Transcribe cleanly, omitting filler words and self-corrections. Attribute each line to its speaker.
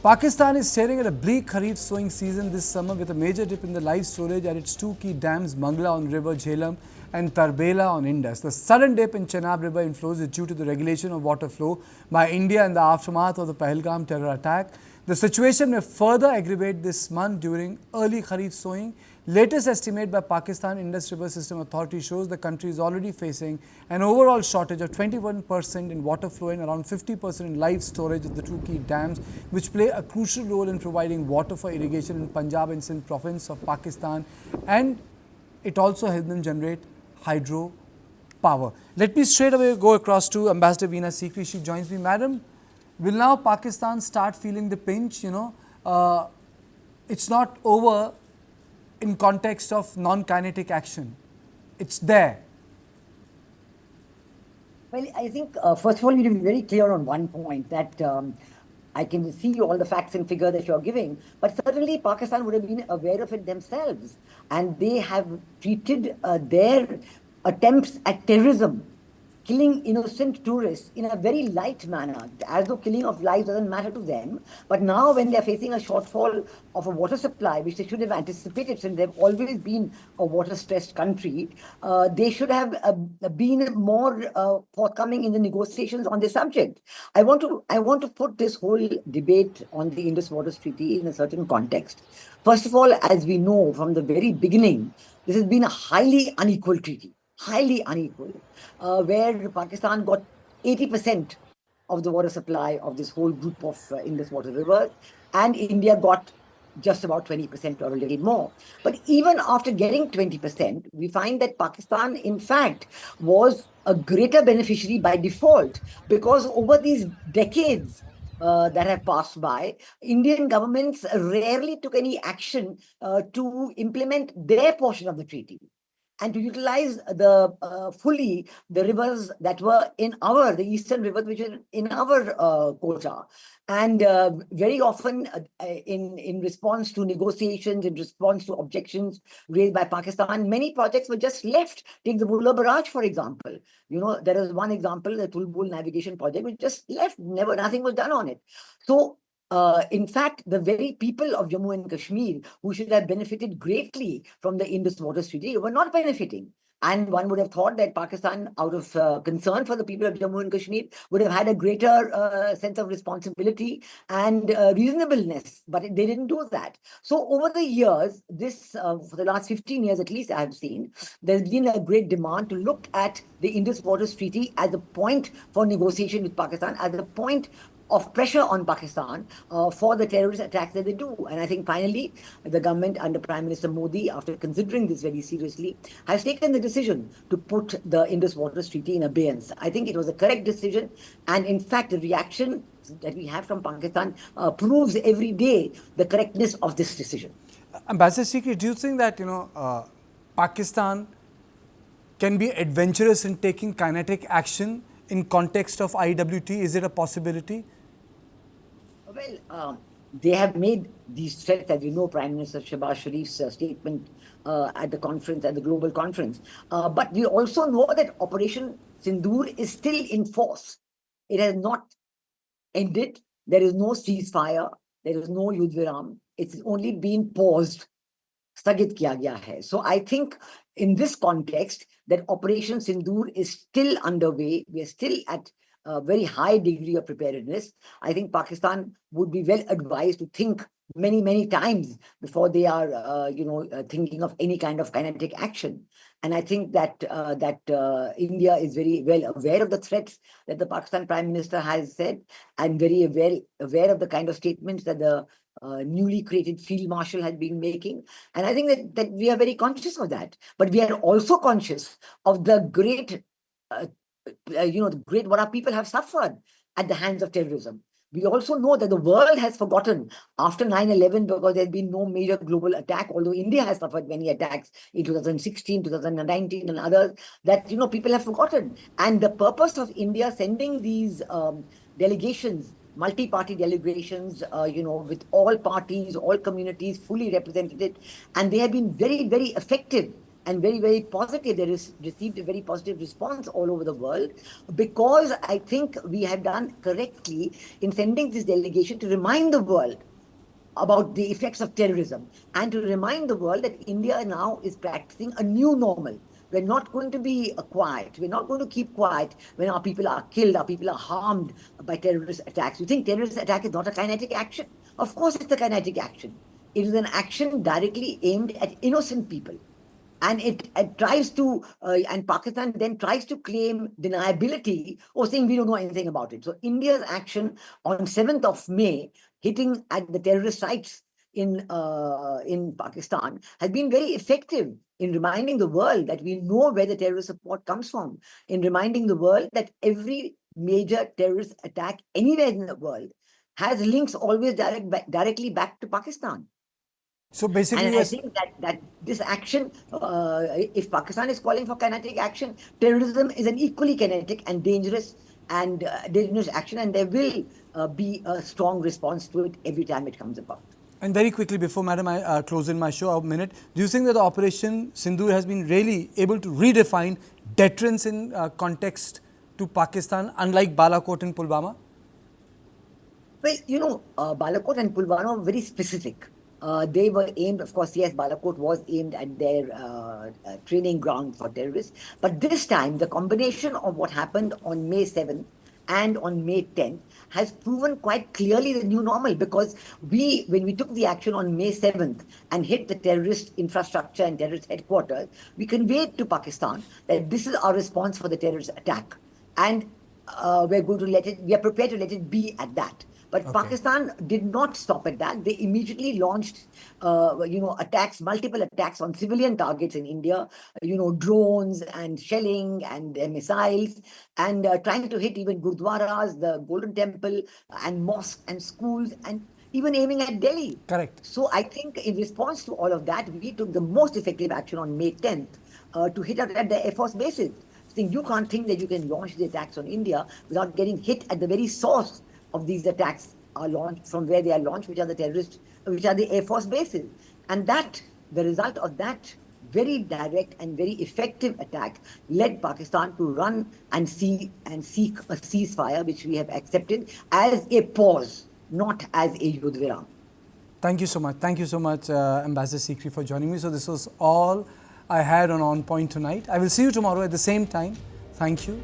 Speaker 1: Pakistan is staring at a bleak Kharif sowing season this summer with a major dip in the live storage at its two key dams, Mangla on River Jhelum and Tarbela on Indus. The sudden dip in Chenab River inflows is due to the regulation of water flow by India in the aftermath of the Pahalgam terror attack. The situation may further aggravate this month during early Kharif sowing. Latest estimate by Pakistan Indus River System Authority shows the country is already facing an overall shortage of 21% in water flow and around 50% in live storage of the two key dams, which play a crucial role in providing water for irrigation in Punjab and Sindh province of Pakistan, and it also helps them generate hydro power. Let me straight away go across to Ambassador Veena Sikri. She joins me. Madam, will now Pakistan start feeling the pinch? It's not over in context of non-kinetic action. It's there.
Speaker 2: Well, I think, first of all, you need to be very clear on one point that I can see all the facts and figures that you're giving, but certainly Pakistan would have been aware of it themselves. And they have treated their attempts at terrorism, killing innocent tourists in a very light manner, as though killing of lives doesn't matter to them. But now when they're facing a shortfall of a water supply, which they should have anticipated since they've always been a water-stressed country, they should have been more forthcoming in the negotiations on this subject. I want to put this whole debate on the Indus Waters Treaty in a certain context. First of all, as we know from the very beginning, this has been a highly unequal treaty. Highly unequal, where Pakistan got 80% of the water supply of this whole group of Indus water rivers, and India got just about 20% or a little more. But even after getting 20%, we find that Pakistan, in fact, was a greater beneficiary by default, because over these decades that have passed by, Indian governments rarely took any action to implement their portion of the treaty and to utilize fully the rivers that were the eastern rivers, which are in our quota. And very often in response to negotiations, in response to objections raised by Pakistan, many projects were just left. Take the Bulla Barrage, for example. There is one example, the Tulbul navigation project, which just left, nothing was done on it. So in fact, the very people of Jammu and Kashmir, who should have benefited greatly from the Indus Waters Treaty, were not benefiting. And one would have thought that Pakistan, out of concern for the people of Jammu and Kashmir, would have had a greater sense of responsibility and reasonableness, but they didn't do that. So over the years, for the last 15 years at least, I have seen, there's been a great demand to look at the Indus Waters Treaty as a point for negotiation with Pakistan, as a point of pressure on Pakistan for the terrorist attacks that they do. And I think finally, the government under Prime Minister Modi, after considering this very seriously, has taken the decision to put the Indus Waters Treaty in abeyance. I think it was a correct decision. And in fact, the reaction that we have from Pakistan proves every day the correctness of this decision.
Speaker 1: Ambassador Sikri, do you think that, Pakistan can be adventurous in taking kinetic action in context of IWT? Is it a possibility?
Speaker 2: Well, they have made these threats, as you know, Prime Minister Shehbaz Sharif's statement at the global conference. But we also know that Operation Sindoor is still in force. It has not ended. There is no ceasefire. There is no Yudh Viram. It's only been paused. स्थगित किया गया है. So I think in this context that Operation Sindoor is still underway. We are still at a very high degree of preparedness. I think Pakistan would be well advised to think many, many times before they are, thinking of any kind of kinetic action. And I think that India is very well aware of the threats that the Pakistan Prime Minister has said, and very well aware of the kind of statements that the newly created Field Marshal has been making. And I think that we are very conscious of that. But we are also conscious of the great what our people have suffered at the hands of terrorism. We also know that the world has forgotten after 9/11, because there's been no major global attack, although India has suffered many attacks in 2016, 2019 and others, that, people have forgotten. And the purpose of India sending these delegations, multi-party delegations, with all parties, all communities fully represented, and they have been very, very effective and very, very positive. They received a very positive response all over the world, because I think we have done correctly in sending this delegation to remind the world about the effects of terrorism, and to remind the world that India now is practicing a new normal. We're not going to be quiet. We're not going to keep quiet when our people are killed, our people are harmed by terrorist attacks. You think terrorist attack is not a kinetic action? Of course, it's a kinetic action. It is an action directly aimed at innocent people. And it tries to, and Pakistan then tries to claim deniability, or saying we don't know anything about it. So India's action on 7th of May, hitting at the terrorist sites in Pakistan, has been very effective in reminding the world that we know where the terrorist support comes from, in reminding the world that every major terrorist attack anywhere in the world has links always directly back to Pakistan.
Speaker 1: So basically,
Speaker 2: And I think that this action, if Pakistan is calling for kinetic action, terrorism is an equally kinetic and dangerous action, and there will be a strong response to it every time it comes about.
Speaker 1: and very quickly, before Madam I close in my show, a minute, do you think that the Operation Sindoor has been really able to redefine deterrence in context to Pakistan, unlike Balakot and Pulwama?
Speaker 2: Well, Balakot and Pulwama were very specific. They were aimed, of course, yes, Balakot was aimed at their training ground for terrorists. But this time, the combination of what happened on May 7th and on May 10th has proven quite clearly the new normal, because when we took the action on May 7th and hit the terrorist infrastructure and terrorist headquarters, we conveyed to Pakistan that this is our response for the terrorist attack. And we are prepared to let it be at that. But
Speaker 1: Okay.
Speaker 2: Pakistan did not stop at that. They immediately launched, attacks, multiple attacks on civilian targets in India, drones and shelling and missiles, and trying to hit even gurdwaras, the Golden Temple, and mosques and schools, and even aiming at Delhi.
Speaker 1: Correct.
Speaker 2: So I think in response to all of that, we took the most effective action on May 10th to hit at the Air Force bases. Saying you can't think that you can launch the attacks on India without getting hit at the very source of these attacks are launched, from where they are launched, which are the Air Force bases. And the result of that very direct and very effective attack led Pakistan to run and seek a ceasefire, which we have accepted as a pause, not as a Yudh Viram.
Speaker 1: Thank you so much. Thank you so much, Ambassador Sikri, for joining me. So this was all I had on Point tonight. I will see you tomorrow at the same time. Thank you.